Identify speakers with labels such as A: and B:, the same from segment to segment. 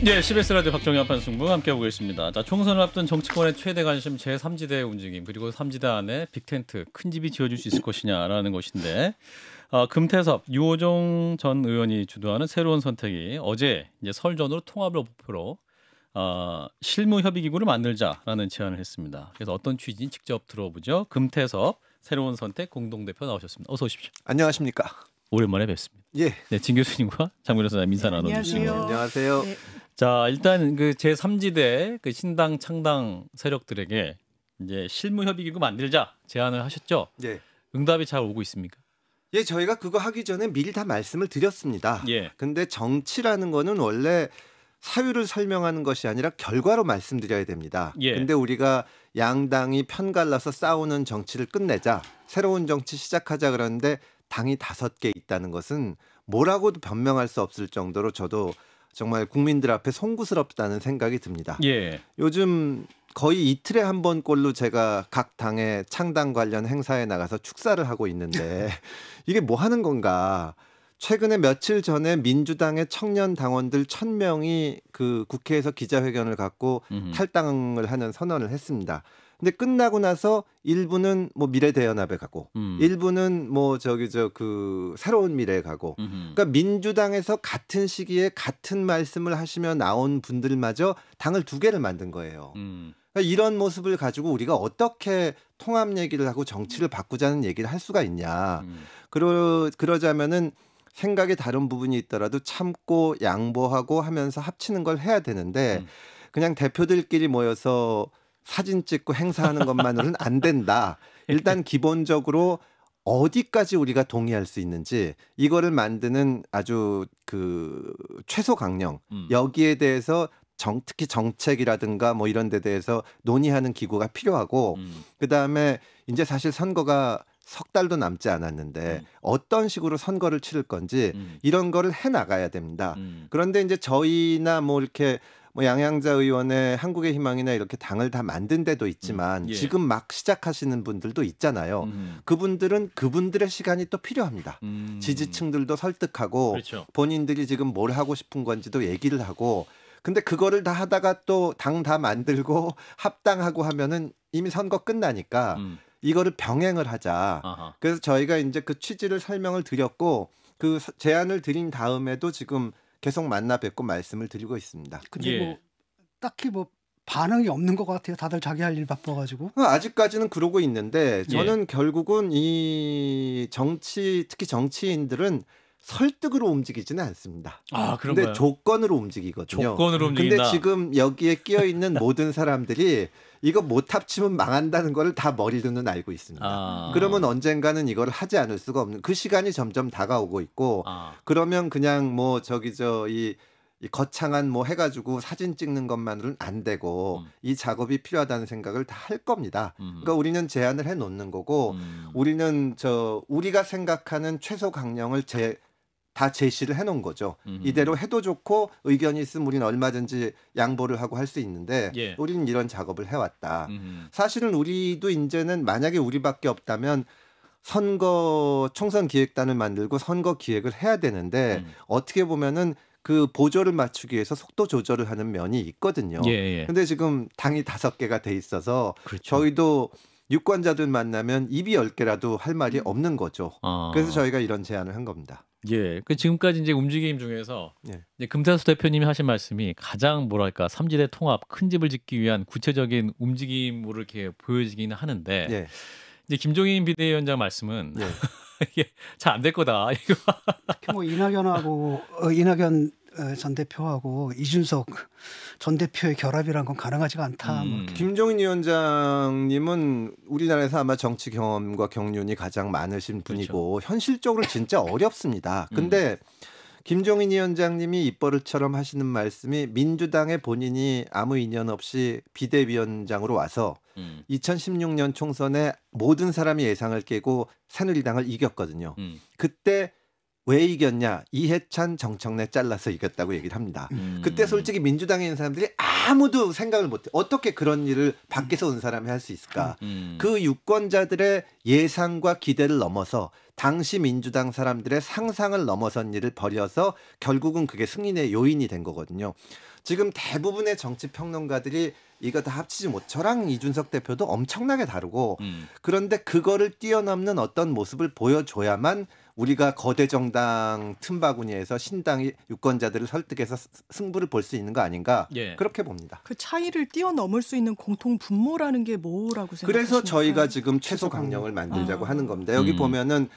A: 네, CBS 라디오 박정희 한판승부 함께하고 계십니다. 자, 총선을 앞둔 정치권의 최대 관심 제3지대의 움직임, 그리고 3지대 안에 빅텐트, 큰 집이 지어질 수 있을 것이냐라는 것인데, 금태섭, 유호정 전 의원이 주도하는 새로운 선택이 어제 이제 설 전후로 통합을 목표로 실무협의기구를 만들자라는 제안을 했습니다. 그래서 어떤 취지인지 직접 들어보죠. 금태섭 새로운 선택 공동대표 나오셨습니다. 어서 오십시오.
B: 안녕하십니까.
A: 오랜만에 뵙습니다.
B: 예.
A: 네, 진 교수님과 장 변호사님 인사 나눠주시고.
B: 안녕하세요.
C: 네.
A: 자, 일단 그 제3지대 그 신당 창당 세력들에게 이제 실무협의기구 만들자 제안을 하셨죠.
B: 예.
A: 응답이 잘 오고 있습니까?
B: 예, 저희가 그거 하기 전에 미리 다 말씀을 드렸습니다.
A: 예.
B: 근데 정치라는 거는 원래 사유를 설명하는 것이 아니라 결과로 말씀드려야 됩니다.
A: 예.
B: 근데 우리가 양당이 편갈라서 싸우는 정치를 끝내자, 새로운 정치 시작하자 그러는데 당이 5개 있다는 것은 뭐라고도 변명할 수 없을 정도로 저도 정말 국민들 앞에 송구스럽다는 생각이 듭니다.
A: 예.
B: 요즘 거의 이틀에 한 번꼴로 제가 각 당의 창당 관련 행사에 나가서 축사를 하고 있는데 이게 뭐 하는 건가. 최근에 며칠 전에 민주당의 청년 당원들 1,000명이 그 국회에서 기자회견을 갖고 탈당을 하는 선언을 했습니다. 근데 끝나고 나서 일부는 뭐 미래대연합에 가고 일부는 뭐 그 새로운 미래에 가고 그러니까 민주당에서 같은 시기에 같은 말씀을 하시며 나온 분들마저 당을 2개를 만든 거예요. 그러니까 이런 모습을 가지고 우리가 어떻게 통합 얘기를 하고 정치를 바꾸자는 얘기를 할 수가 있냐. 그러자면은 생각이 다른 부분이 있더라도 참고 양보하고 하면서 합치는 걸 해야 되는데 그냥 대표들끼리 모여서 사진 찍고 행사하는 것만으로는 안 된다. 일단 기본적으로 어디까지 우리가 동의할 수 있는지 이거를 만드는 아주 그 최소 강령 여기에 대해서 특히 정책이라든가 뭐 이런 데 대해서 논의하는 기구가 필요하고 그다음에 이제 사실 선거가 석 달도 남지 않았는데 어떤 식으로 선거를 치를 건지 이런 거를 해 나가야 됩니다. 그런데 이제 저희나 뭐 이렇게 뭐 양양자 의원의 한국의 희망이나 이렇게 당을 다 만든 데도 있지만
A: 예.
B: 지금 막 시작하시는 분들도 있잖아요. 그분들은 그분들의 시간이 또 필요합니다. 지지층들도 설득하고
A: 그렇죠.
B: 본인들이 지금 뭘 하고 싶은 건지도 얘기를 하고 근데 그거를 다 하다가 또 당 다 만들고 합당하고 하면은 이미 선거 끝나니까 이거를 병행을 하자.
A: 아하.
B: 그래서 저희가 이제 그 취지를 설명을 드렸고 그 제안을 드린 다음에도 지금 계속 만나 뵙고 말씀을 드리고 있습니다.
C: 근데
A: 예.
C: 뭐 딱히 뭐 반응이 없는 것 같아요. 다들 자기 할 일 바빠가지고.
B: 아직까지는 그러고 있는데 저는 결국은 이 정치 특히 정치인들은 설득으로 움직이지는 않습니다.
A: 그런가요?
B: 근데 조건으로 움직이거든요.
A: 조건으로 움직인다.
B: 근데 지금 여기에 끼어 있는 모든 사람들이 이거 못 합치면 망한다는 거를 다 머리로는 알고 있습니다. 그러면 언젠가는 이걸 하지 않을 수가 없는 그 시간이 점점 다가오고 있고 그러면 그냥 뭐 이 거창한 뭐 해가지고 사진 찍는 것만으로는 안 되고 이 작업이 필요하다는 생각을 다 할 겁니다. 그러니까 우리는 제안을 해 놓는 거고 우리는 우리가 생각하는 최소 강령을 다 제시를 해놓은 거죠. 이대로 해도 좋고 의견이 있으면 우리는 얼마든지 양보를 하고 할 수 있는데
A: 예.
B: 우리는 이런 작업을 해왔다. 사실은 우리도 이제는 만약에 우리밖에 없다면 총선 기획단을 만들고 선거 기획을 해야 되는데 어떻게 보면은 그 보조를 맞추기 위해서 속도 조절을 하는 면이 있거든요.
A: 예.
B: 근데 지금 당이 5개가 돼 있어서
A: 그렇죠.
B: 저희도 유권자들 만나면 입이 10개라도 할 말이 없는 거죠. 그래서 저희가 이런 제안을 한 겁니다.
A: 예. 그 지금까지 이제 움직임 중에서
B: 예.
A: 이제 금태섭 대표님이 하신 말씀이 가장 뭐랄까 3지대 통합 큰 집을 짓기 위한 구체적인 움직임으로 이렇게 보여지기는 하는데
B: 예.
A: 이제 김종인 비대위원장 말씀은
B: 예.
A: 이게 잘 안 될 거다. 이거.
C: 특히 뭐 이낙연 전 대표하고 이준석 전 대표의 결합이란 건 가능하지가 않다. 뭐 이렇게.
B: 김종인 위원장님은 우리나라에서 아마 정치 경험과 경륜이 가장 많으신 분이고 현실적으로 진짜 어렵습니다. 근데 김종인 위원장님이 입버릇처럼 하시는 말씀이 민주당에 본인이 아무 인연 없이 비대위원장으로 와서 2016년 총선에 모든 사람이 예상을 깨고 새누리당을 이겼거든요. 그때 왜 이겼냐? 이해찬, 정청래 잘라서 이겼다고 얘기를 합니다. 그때 솔직히 민주당에 있는 사람들이 아무도 생각을 못해. 어떻게 그런 일을 밖에서 온 사람이 할 수 있을까? 그 유권자들의 예상과 기대를 넘어서 당시 민주당 사람들의 상상을 넘어선 일을 벌여서 결국은 그게 승인의 요인이 된 거거든요. 지금 대부분의 정치 평론가들이 이거 다 합치지 못. 저랑 이준석 대표도 엄청나게 다르고 그런데 그거를 뛰어넘는 어떤 모습을 보여줘야만 우리가 거대 정당 틈바구니에서 신당이 유권자들을 설득해서 승부를 볼 수 있는 거 아닌가
A: 예.
B: 그렇게 봅니다.
D: 그 차이를 뛰어넘을 수 있는 공통 분모라는 게 뭐라고 생각하십니까?
B: 그래서 저희가 지금 최소 강령을 만들자고 하는 겁니다. 여기 보면은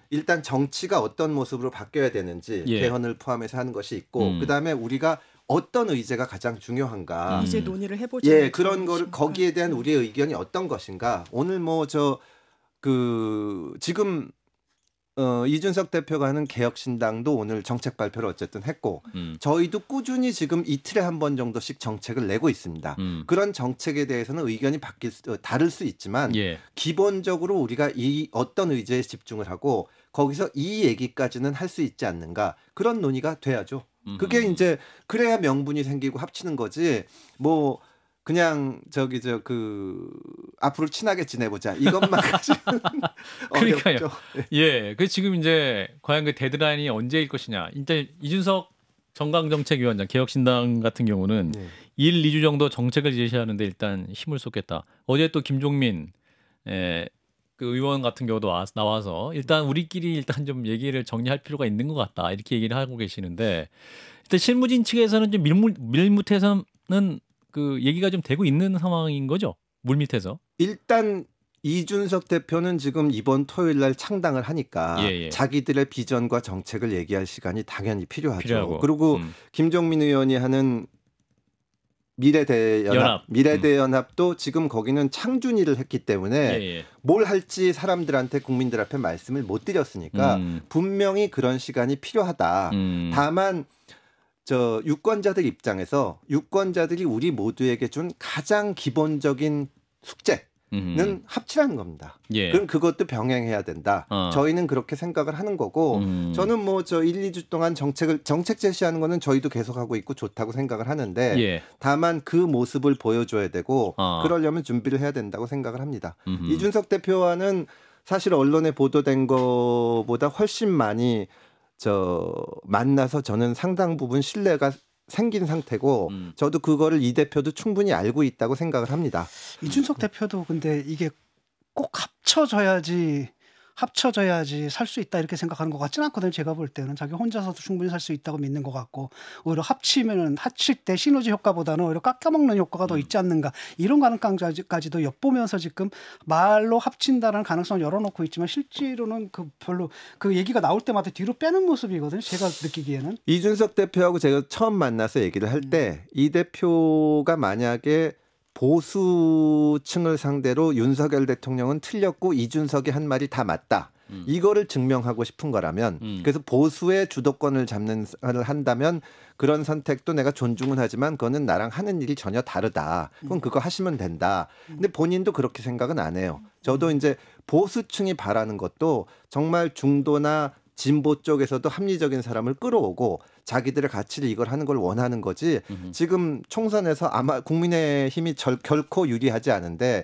B: 일단 정치가 어떤 모습으로 바뀌어야 되는지
A: 예.
B: 개헌을 포함해서 하는 것이 있고 그다음에 우리가 어떤 의제가 가장 중요한가.
D: 이제 논의를 해보자.
B: 예, 그런 거를 거기에 대한 우리의 의견이 어떤 것인가. 오늘 뭐 지금 이준석 대표가 하는 개혁신당도 오늘 정책 발표를 어쨌든 했고 저희도 꾸준히 지금 이틀에 한 번 정도씩 정책을 내고 있습니다. 그런 정책에 대해서는 의견이 다를 수 있지만
A: 예.
B: 기본적으로 우리가 이 어떤 의제에 집중을 하고 거기서 이 얘기까지는 할 수 있지 않는가 그런 논의가 돼야죠. 그게 이제 그래야 명분이 생기고 합치는 거지. 뭐 그냥 앞으로 친하게 지내보자 이것만 가지고는
A: 그러니까요.
B: 어렵죠.
A: 예, 그 지금 이제 과연 그 데드라인이 언제일 것이냐. 일단 이준석 정강정책위원장 개혁신당 같은 경우는 1, 2주 정도 정책을 제시하는데 일단 힘을 쏟겠다. 어제 또 김종민 그 의원 같은 경우도 나와서 일단 우리끼리 일단 좀 얘기를 정리할 필요가 있는 것 같다 이렇게 얘기를 하고 계시는데 일단 실무진 측에서는 좀 밀밑에서는 그 얘기가 좀 되고 있는 상황인 거죠. 물밑에서.
B: 일단 이준석 대표는 지금 이번 토요일 날 창당을 하니까 자기들의 비전과 정책을 얘기할 시간이 당연히 필요하죠. 그리고 김종민 의원이 하는 미래대연합도 지금 거기는 창준이를 했기 때문에 뭘 할지 사람들한테 국민들 앞에 말씀을 못 드렸으니까 분명히 그런 시간이 필요하다. 다만 유권자들 입장에서 유권자들이 우리 모두에게 준 가장 기본적인 숙제는 합치라는 겁니다. 그럼 그것도 병행해야 된다. 저희는 그렇게 생각을 하는 거고 저는 뭐 1, 2주 동안 정책 제시하는 거는 저희도 계속하고 있고 좋다고 생각을 하는데 다만 그 모습을 보여줘야 되고 그러려면 준비를 해야 된다고 생각을 합니다. 이준석 대표와는 사실 언론에 보도된 거보다 훨씬 많이 만나서 저는 상당 부분 신뢰가 생긴 상태고 저도 그거를 이 대표도 충분히 알고 있다고 생각을 합니다.
C: 이준석 대표도 근데 이게 꼭 합쳐져야지 살 수 있다 이렇게 생각하는 것 같지는 않거든요. 제가 볼 때는 자기 혼자서도 충분히 살 수 있다고 믿는 것 같고 오히려 합칠 때 시너지 효과보다는 오히려 깎아먹는 효과가 더 있지 않는가 이런 가능성까지도 엿보면서 지금 말로 합친다는 가능성을 열어놓고 있지만 실제로는 별로 그 얘기가 나올 때마다 뒤로 빼는 모습이거든요. 제가 느끼기에는.
B: 이준석 대표하고 제가 처음 만나서 얘기를 할 때 이 대표가 만약에 보수층을 상대로 윤석열 대통령은 틀렸고 이준석이 한 말이 다 맞다. 이거를 증명하고 싶은 거라면 그래서 보수의 주도권을 한다면 그런 선택도 내가 존중은 하지만 그거는 나랑 하는 일이 전혀 다르다. 그럼 그거 하시면 된다. 근데 본인도 그렇게 생각은 안 해요. 저도 이제 보수층이 바라는 것도 정말 중도나 진보 쪽에서도 합리적인 사람을 끌어오고 자기들의 가치를 이걸 하는 걸 원하는 거지. 지금 총선에서 아마 국민의힘이 결코 유리하지 않은데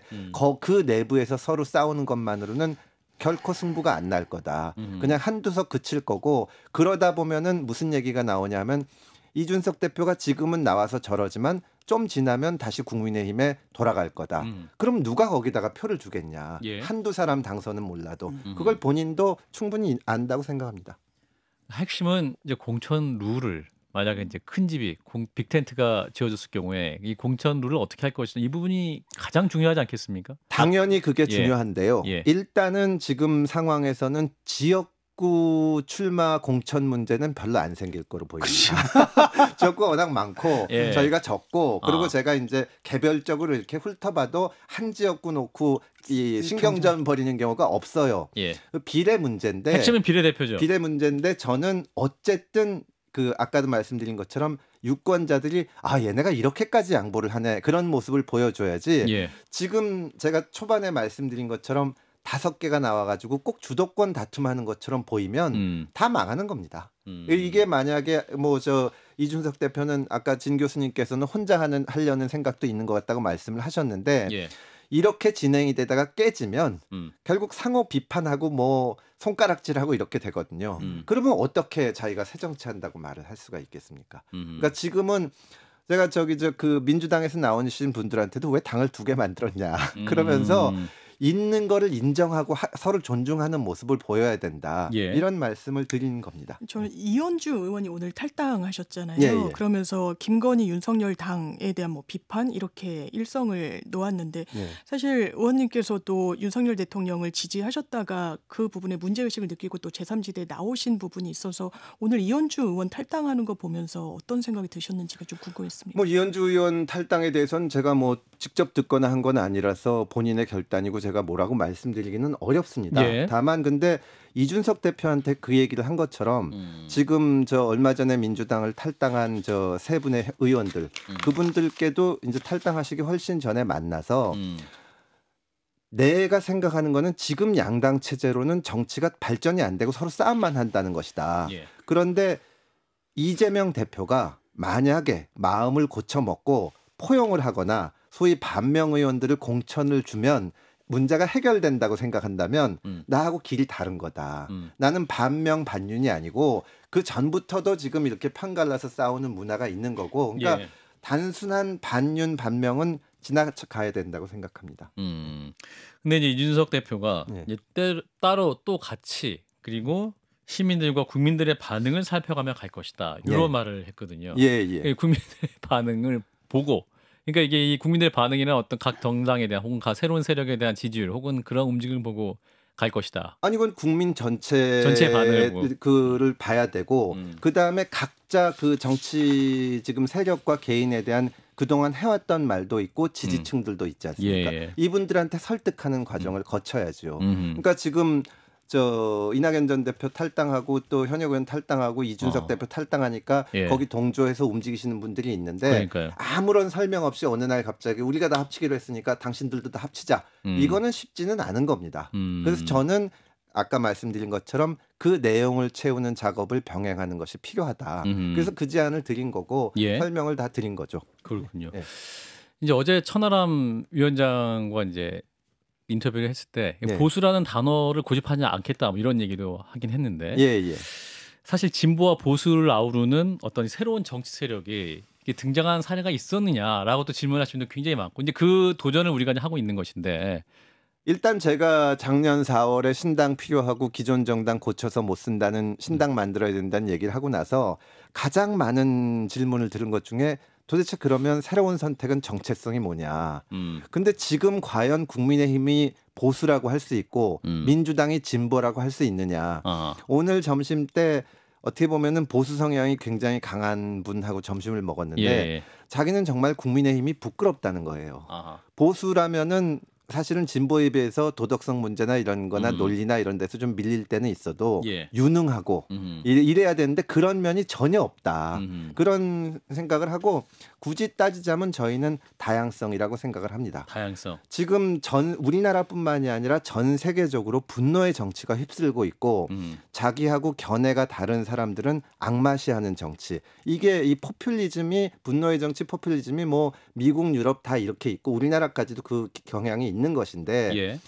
B: 그 내부에서 서로 싸우는 것만으로는 결코 승부가 안 날 거다. 그냥 한두 석 그칠 거고 그러다 보면은 무슨 얘기가 나오냐면 이준석 대표가 지금은 나와서 저러지만 좀 지나면 다시 국민의힘에 돌아갈 거다. 그럼 누가 거기다가 표를 주겠냐. 한두 사람 당선은 몰라도. 그걸 본인도 충분히 안다고 생각합니다.
A: 핵심은 이제 공천 룰을 만약에 이제 큰 집이 빅텐트가 지어졌을 경우에 이 공천 룰을 어떻게 할 것이냐 이 부분이 가장 중요하지 않겠습니까?
B: 당연히 그게 중요한데요. 일단은 지금 상황에서는 지역구 출마 공천 문제는 별로 안 생길 거로 보입니다. 지역구가 워낙 많고 저희가 적고 그리고 제가 이제 개별적으로 이렇게 훑어봐도 한 지역구 놓고 이 신경전 벌이는 경우가 없어요. 비례 문제인데
A: 핵심은 비례대표죠.
B: 비례 문제인데 저는 어쨌든 아까도 말씀드린 것처럼 유권자들이 얘네가 이렇게까지 양보를 하네 그런 모습을 보여줘야지 지금 제가 초반에 말씀드린 것처럼 5개가 나와가지고 꼭 주도권 다툼하는 것처럼 보이면 다 망하는 겁니다. 이게 만약에 뭐 이준석 대표는 아까 진 교수님께서는 혼자 하려는 생각도 있는 것 같다고 말씀을 하셨는데
A: 예.
B: 이렇게 진행이 되다가 깨지면 결국 상호 비판하고 뭐 손가락질하고 이렇게 되거든요. 그러면 어떻게 자기가 새 정치한다고 말을 할 수가 있겠습니까? 그러니까 지금은 제가 그 민주당에서 나오신 분들한테도 왜 당을 2개 만들었냐 그러면서 있는 거를 인정하고 서로 존중하는 모습을 보여야 된다.
A: 예.
B: 이런 말씀을 드리는 겁니다.
D: 저는 이현주 의원이 오늘 탈당하셨잖아요.
B: 예, 예.
D: 그러면서 김건희 윤석열 당에 대한 뭐 비판 이렇게 일성을 놓았는데
B: 예.
D: 사실 의원님께서도 윤석열 대통령을 지지하셨다가 그 부분에 문제의식을 느끼고 또 제3지대에 나오신 부분이 있어서 오늘 이현주 의원 탈당하는 거 보면서 어떤 생각이 드셨는지가 좀 궁금했습니다.
B: 뭐 이현주 의원 탈당에 대해서는 제가 뭐 직접 듣거나 한 건 아니라서 본인의 결단이고 제가 뭐라고 말씀드리기는 어렵습니다.
A: 예.
B: 다만 근데 이준석 대표한테 그 얘기를 한 것처럼 지금 얼마 전에 민주당을 탈당한 3분의 의원들 그분들께도 이제 탈당하시기 훨씬 전에 만나서 내가 생각하는 거는 지금 양당 체제로는 정치가 발전이 안 되고 서로 싸움만 한다는 것이다.
A: 예.
B: 그런데 이재명 대표가 만약에 마음을 고쳐먹고 포용을 하거나 소위 반명 의원들을 공천을 주면 문제가 해결된다고 생각한다면 나하고 길이 다른 거다. 나는 반명 반윤이 아니고 그 전부터도 지금 이렇게 편갈라서 싸우는 문화가 있는 거고 그러니까
A: 예.
B: 단순한 반윤 반명은 지나가야 된다고 생각합니다.
A: 근데 이제 이준석 대표가
B: 예.
A: 이제 따로 또 같이 그리고 시민들과 국민들의 반응을 살펴가며 갈 것이다. 이런
B: 예.
A: 말을 했거든요.
B: 예.
A: 국민들의 반응을 보고 그러니까 이게 이 국민들의 반응이나 어떤 각 정당에 대한 혹은 각 새로운 세력에 대한 지지율 혹은 그런 움직임을 보고 갈 것이다.
B: 아니 이건 국민 전체의
A: 반응을 보고.
B: 그를 봐야 되고 그다음에 각자 그 정치 지금 세력과 개인에 대한 그동안 해왔던 말도 있고 지지층들도 있지 않습니까?
A: 예.
B: 이분들한테 설득하는 과정을 거쳐야죠. 그러니까 지금 이낙연 전 대표 탈당하고 또 현역 의원 탈당하고 이준석 대표 탈당하니까
A: 예.
B: 거기 동조해서 움직이시는 분들이 있는데
A: 그러니까요.
B: 아무런 설명 없이 어느 날 갑자기 우리가 다 합치기로 했으니까 당신들도 다 합치자. 이거는 쉽지는 않은 겁니다. 그래서 저는 아까 말씀드린 것처럼 그 내용을 채우는 작업을 병행하는 것이 필요하다. 그래서 그 제안을 드린 거고
A: 예.
B: 설명을 다 드린 거죠.
A: 그렇군요.
B: 예.
A: 이제 어제 천하람 위원장과 이제 인터뷰를 했을 때
B: 네.
A: 보수라는 단어를 고집하지 않겠다 뭐 이런 얘기도 하긴 했는데
B: 예.
A: 사실 진보와 보수를 아우르는 어떤 새로운 정치 세력이 이게 등장한 사례가 있었느냐라고 또 질문하시는 분들 굉장히 많고 이제 그 도전을 우리가 이제 하고 있는 것인데
B: 일단 제가 작년 4월에 신당 필요하고 기존 정당 고쳐서 못 쓴다는 신당 만들어야 된다는 얘기를 하고 나서 가장 많은 질문을 들은 것 중에 도대체 그러면 새로운 선택은 정체성이 뭐냐. 근데 지금 과연 국민의힘이 보수라고 할 수 있고 민주당이 진보라고 할 수 있느냐. 오늘 점심 때 어떻게 보면은 보수 성향이 굉장히 강한 분하고 점심을 먹었는데
A: 예.
B: 자기는 정말 국민의힘이 부끄럽다는 거예요. 보수라면은 사실은 진보에 비해서 도덕성 문제나 이런 거나 논리나 이런 데서 좀 밀릴 때는 있어도
A: 예.
B: 유능하고 이래야 되는데 그런 면이 전혀 없다. 그런 생각을 하고 굳이 따지자면 저희는 다양성이라고 생각을 합니다.
A: 다양성.
B: 지금 우리나라뿐만이 아니라 전 세계적으로 분노의 정치가 휩쓸고 있고 자기하고 견해가 다른 사람들은 악마시하는 정치. 이게 이 포퓰리즘이 분노의 정치 포퓰리즘이 뭐 미국 유럽 다 이렇게 있고 우리나라까지도 그 경향이 있는 것인데
A: 예.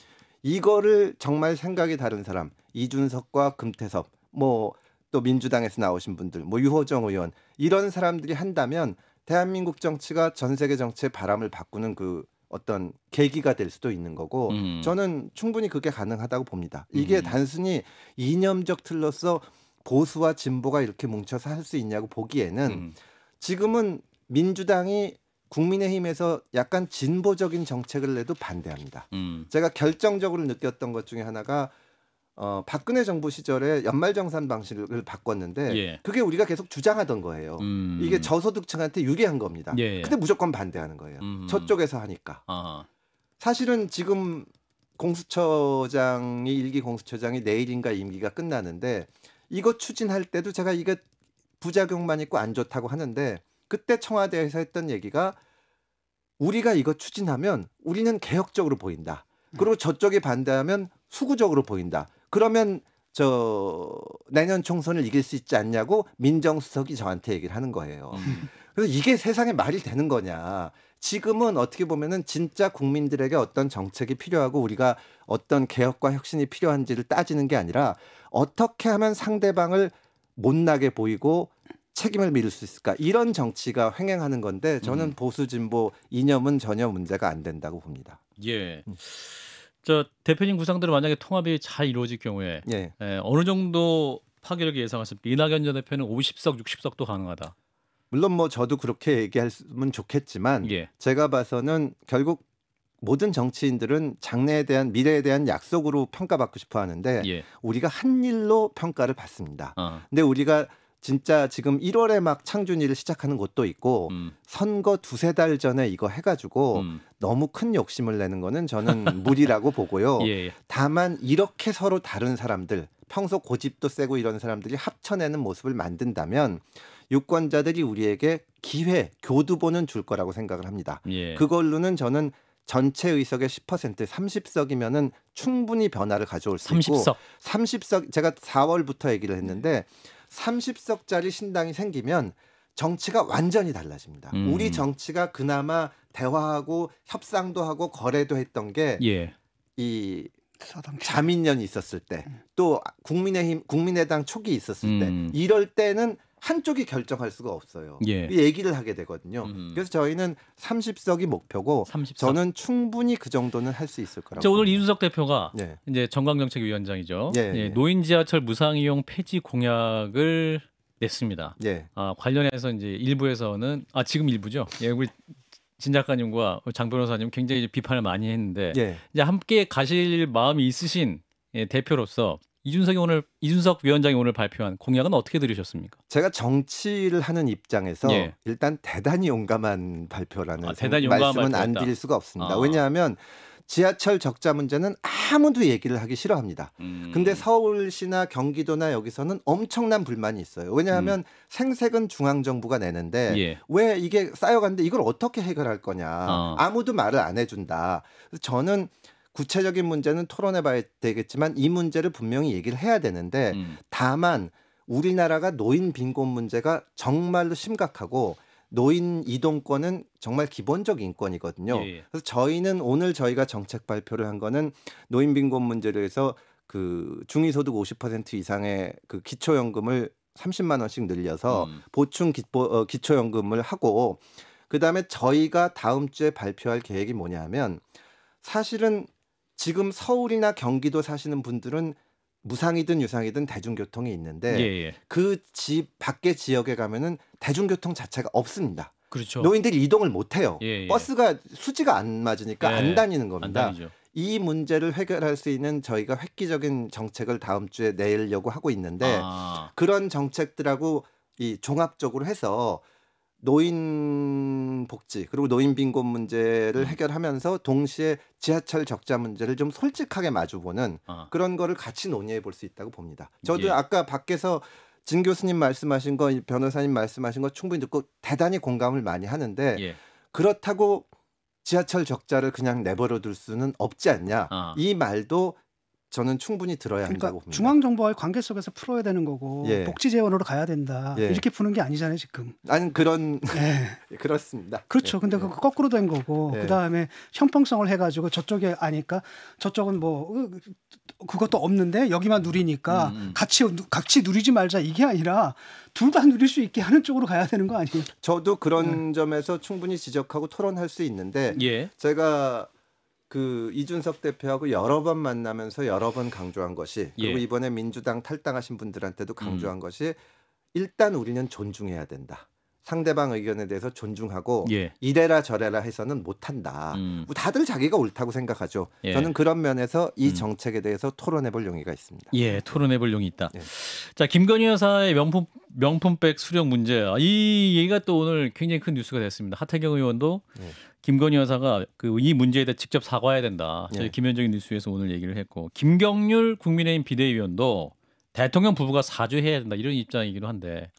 B: 이거를 정말 생각이 다른 사람 이준석과 금태섭 뭐 또 민주당에서 나오신 분들 뭐 유호정 의원 이런 사람들이 한다면 대한민국 정치가 전 세계 정치의 바람을 바꾸는 그 어떤 계기가 될 수도 있는 거고 저는 충분히 그게 가능하다고 봅니다. 이게 단순히 이념적 틀로서 보수와 진보가 이렇게 뭉쳐서 할 수 있냐고 보기에는 지금은 민주당이 국민의힘에서 약간 진보적인 정책을 내도 반대합니다. 제가 결정적으로 느꼈던 것 중에 하나가 박근혜 정부 시절에 연말정산 방식을 바꿨는데
A: 예.
B: 그게 우리가 계속 주장하던 거예요. 이게 저소득층한테 유리한 겁니다.
A: 예.
B: 근데 무조건 반대하는 거예요. 저쪽에서 하니까. 사실은 지금 공수처장이 일기 공수처장이 내일인가 임기가 끝나는데 이거 추진할 때도 제가 이게 부작용만 있고 안 좋다고 하는데 그때 청와대에서 했던 얘기가 우리가 이거 추진하면 우리는 개혁적으로 보인다. 그리고 저쪽이 반대하면 수구적으로 보인다. 그러면 내년 총선을 이길 수 있지 않냐고 민정수석이 저한테 얘기를 하는 거예요. 그래서 이게 세상에 말이 되는 거냐. 지금은 어떻게 보면은 진짜 국민들에게 어떤 정책이 필요하고 우리가 어떤 개혁과 혁신이 필요한지를 따지는 게 아니라 어떻게 하면 상대방을 못나게 보이고 책임을 미룰 수 있을까. 이런 정치가 횡행하는 건데 저는 보수 진보 이념은 전혀 문제가 안 된다고 봅니다.
A: 예. 대표님 구상대로 만약에 통합이 잘 이루어질 경우에
B: 예.
A: 어느 정도 파괴력이 예상하십니까? 이낙연 전 대표는 50석, 60석도 가능하다.
B: 물론 저도 그렇게 얘기하면 좋겠지만
A: 예.
B: 제가 봐서는 결국 모든 정치인들은 장래에 대한 미래에 대한 약속으로 평가받고 싶어 하는데
A: 예.
B: 우리가 한 일로 평가를 받습니다. 근데 우리가 진짜 지금 1월에 막 창준이를 시작하는 곳도 있고 선거 두세 달 전에 이거 해가지고 너무 큰 욕심을 내는 거는 저는 무리라고 보고요.
A: 예.
B: 다만 이렇게 서로 다른 사람들 평소 고집도 세고 이런 사람들이 합쳐내는 모습을 만든다면 유권자들이 우리에게 기회, 교두보는 줄 거라고 생각을 합니다.
A: 예.
B: 그걸로는 저는 전체 의석의 10% 30석이면은 충분히 변화를 가져올 수
A: 30석.
B: 있고 30석 제가 4월부터 얘기를 했는데 30석짜리 신당이 생기면 정치가 완전히 달라집니다. 우리 정치가 그나마 대화하고 협상도 하고 거래도 했던 게 이 자민련이 있었을 때 또 국민의당 초기 있었을 때 이럴 때는 한쪽이 결정할 수가 없어요. 얘기를 하게 되거든요. 그래서 저희는 30석이 목표고
A: 30석.
B: 저는 충분히 그 정도는 할 수 있을 거라고.
A: 오늘
B: 봅니다.
A: 이준석 대표가
B: 네.
A: 이제 정광정책위원장이죠.
B: 예.
A: 노인 지하철 무상 이용 폐지 공약을 냈습니다.
B: 예.
A: 관련해서 이제 일부에서는 지금 일부죠. 예, 우리 진 작가님과 장 변호사님 굉장히 이제 비판을 많이 했는데 이제 함께 가실 마음이 있으신 대표로서 이준석 위원장이 오늘 발표한 공약은 어떻게 들으셨습니까?
B: 제가 정치를 하는 입장에서 일단 대단히 용감한 발표라는
A: 대단히 용감한
B: 말씀은
A: 발표였다.
B: 안 드릴 수가 없습니다. 왜냐하면 지하철 적자 문제는 아무도 얘기를 하기 싫어합니다. 근데 서울시나 경기도나 여기서는 엄청난 불만이 있어요. 왜냐하면 생색은 중앙정부가 내는데 왜 이게 쌓여갔는데 이걸 어떻게 해결할 거냐. 아무도 말을 안 해준다. 그래서 저는 구체적인 문제는 토론해 봐야 되겠지만 이 문제를 분명히 얘기를 해야 되는데 다만 우리나라가 노인 빈곤 문제가 정말로 심각하고 노인 이동권은 정말 기본적 인권이거든요. 그래서 저희는 오늘 저희가 정책 발표를 한 거는 노인 빈곤 문제로 해서 그 중위소득 50% 이상의 그 기초연금을 30만 원씩 늘려서 보충 기초연금을 하고 그다음에 저희가 다음 주에 발표할 계획이 뭐냐면 사실은 지금 서울이나 경기도 사시는 분들은 무상이든 유상이든 대중교통이 있는데 그 집 밖의 지역에 가면은 대중교통 자체가 없습니다.
A: 그렇죠.
B: 노인들이 이동을 못 해요. 버스가 수지가 안 맞으니까 안 다니는 겁니다. 이 문제를 해결할 수 있는 저희가 획기적인 정책을 다음 주에 내려고 하고 있는데 그런 정책들하고 이 종합적으로 해서 노인 복지 그리고 노인 빈곤 문제를 해결하면서 동시에 지하철 적자 문제를 좀 솔직하게 마주보는 그런 거를 같이 논의해 볼 수 있다고 봅니다. 저도 아까 밖에서 진 교수님 말씀하신 거, 변호사님 말씀하신 거 충분히 듣고 대단히 공감을 많이 하는데 그렇다고 지하철 적자를 그냥 내버려 둘 수는 없지 않냐. 이 말도 저는 충분히 들어야 한다고 봅니다.
C: 중앙정부와의 관계 속에서 풀어야 되는 거고 복지 재원으로 가야 된다. 이렇게 푸는 게 아니잖아요 지금.
B: 아니 그렇습니다.
C: 그렇죠. 근데 그거 거꾸로 된 거고 그다음에 형평성을 해가지고 저쪽에 아니까 저쪽은 뭐 그것도 없는데 여기만 누리니까 같이 누리지 말자 이게 아니라 둘 다 누릴 수 있게 하는 쪽으로 가야 되는 거 아니에요?
B: 저도 그런 점에서 충분히 지적하고 토론할 수 있는데 제가 그 이준석 대표하고 여러 번 만나면서 여러 번 강조한 것이 그리고 이번에 민주당 탈당하신 분들한테도 강조한 것이 일단 우리는 존중해야 된다. 상대방 의견에 대해서 존중하고 이래라 저래라 해서는 못한다. 다들 자기가 옳다고 생각하죠. 저는 그런 면에서 이 정책에 대해서 토론해볼 용의가 있습니다.
A: 토론해볼 용이 있다. 자, 김건희 여사의 명품백 수령 문제. 이 얘기가 또 오늘 굉장히 큰 뉴스가 됐습니다. 하태경 의원도 김건희 여사가 이 문제에 대해 직접 사과해야 된다. 저희 김현정의 뉴스에서 오늘 얘기를 했고 김경률 국민의힘 비대위원도 대통령 부부가 사죄해야 된다 이런 입장이기도 한데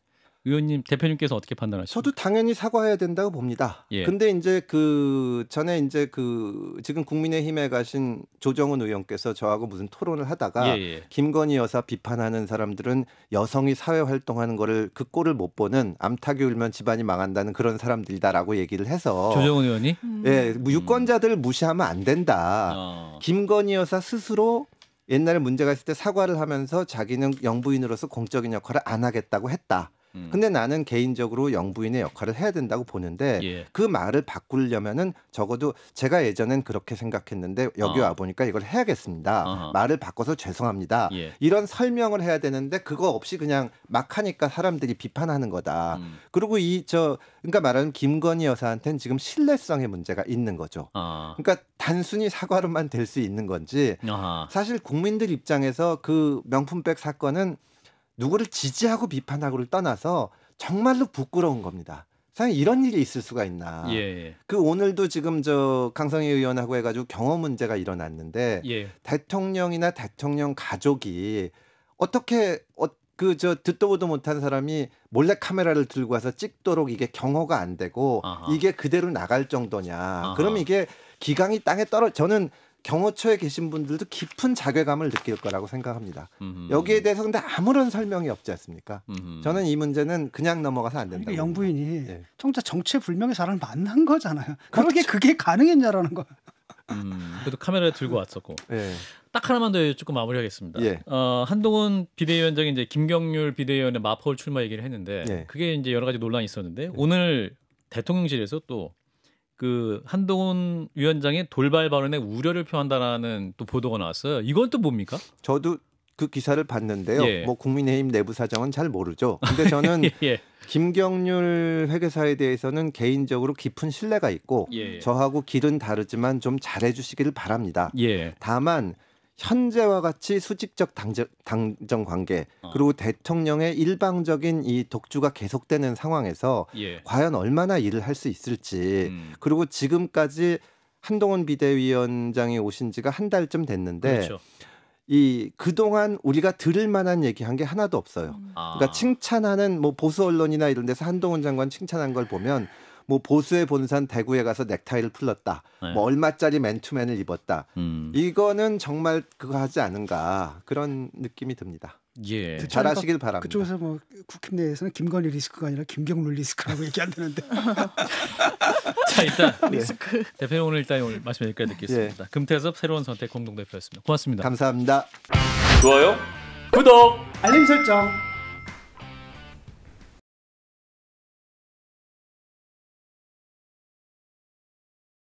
A: 의원님 대표님께서 어떻게 판단하시죠?
B: 저도 당연히 사과해야 된다고 봅니다.
A: 예.
B: 근데 이제 그 전에 이제 그 지금 국민의힘에 가신 조정훈 의원께서 저하고 무슨 토론을 하다가
A: 예.
B: 김건희 여사 비판하는 사람들은 여성이 사회 활동하는 거를 그 꼴을 못 보는 암탉이 울면 집안이 망한다는 그런 사람들이다라고 얘기를 해서
A: 조정훈 의원이
B: 예, 유권자들을 무시하면 안 된다. 김건희 여사 스스로 옛날에 문제가 있을 때 사과를 하면서 자기는 영부인으로서 공적인 역할을 안 하겠다고 했다. 근데 나는 개인적으로 영부인의 역할을 해야 된다고 보는데
A: 예.
B: 그 말을 바꾸려면은 적어도 제가 예전엔 그렇게 생각했는데 여기 와 보니까 이걸 해야겠습니다. 말을 바꿔서 죄송합니다.
A: 예.
B: 이런 설명을 해야 되는데 그거 없이 그냥 막 하니까 사람들이 비판하는 거다. 그리고 그러니까 말하는 김건희 여사한테는 지금 신뢰성의 문제가 있는 거죠. 그러니까 단순히 사과로만 될 수 있는 건지 사실 국민들 입장에서 그 명품백 사건은 누구를 지지하고 비판하고를 떠나서 정말로 부끄러운 겁니다. 사실 이런 일이 있을 수가 있나.
A: 예.
B: 그 오늘도 지금 저 강성희 의원하고 해가지고 경호 문제가 일어났는데
A: 예.
B: 대통령이나 대통령 가족이 어떻게 듣도 보도 못한 사람이 몰래 카메라를 들고 와서 찍도록 이게 경호가 안 되고 이게 그대로 나갈 정도냐. 그럼 이게 기강이 땅에 저는 경호처에 계신 분들도 깊은 자괴감을 느낄 거라고 생각합니다. 여기에 대해서 근데 아무런 설명이 없지 않습니까? 저는 이 문제는 그냥 넘어가서 안 된다고.
C: 영부인이
B: 예.
C: 청자 정체불명의 사람을 만난 거잖아요.
B: 그렇죠.
C: 그게 가능했냐라는 거.
A: 그래도 카메라를 들고 왔었고.
B: 예.
A: 딱 하나만 더 여쭙고 마무리하겠습니다.
B: 예.
A: 한동훈 비대위원장이 이제 김경률 비대위원의 마포울 출마 얘기를 했는데
B: 예.
A: 그게 이제 여러 가지 논란이 있었는데 오늘 대통령실에서 또 그 한동훈 위원장의 돌발 발언에 우려를 표한다라는 또 보도가 나왔어요. 이건 또 뭡니까?
B: 저도 그 기사를 봤는데요.
A: 예.
B: 뭐 국민의힘 내부 사정은 잘 모르죠. 근데 저는
A: 예.
B: 김경률 회계사에 대해서는 개인적으로 깊은 신뢰가 있고
A: 예.
B: 저하고 길은 다르지만 좀 잘해주시기를 바랍니다.
A: 예.
B: 다만 현재와 같이 수직적 당정 관계 그리고 대통령의 일방적인 이 독주가 계속되는 상황에서
A: 예.
B: 과연 얼마나 일을 할 수 있을지 그리고 지금까지 한동훈 비대위원장이 오신 지가 한 달쯤 됐는데
A: 그렇죠.
B: 그동안 우리가 들을 만한 얘기한 게 하나도 없어요. 그러니까 칭찬하는 뭐 보수 언론이나 이런 데서 한동훈 장관 칭찬한 걸 보면 뭐 보수의 본산 대구에 가서 넥타이를 풀렀다.
A: 네.
B: 뭐 얼마짜리 맨투맨을 입었다. 이거는 정말 그거 하지 않은가 그런 느낌이 듭니다.
A: 예.
B: 잘하시길 바랍니다.
C: 그쪽에서 뭐 국힘 내에서는 김건희 리스크가 아니라 김경률 리스크라고 얘기한다는데.
A: 자 일단 대표님 오늘 말씀 여기까지 듣겠습니다.
B: 예.
A: 금태섭 새로운 선택 공동대표였습니다. 고맙습니다.
B: 감사합니다.
A: 좋아요. 구독.
C: 알림 설정.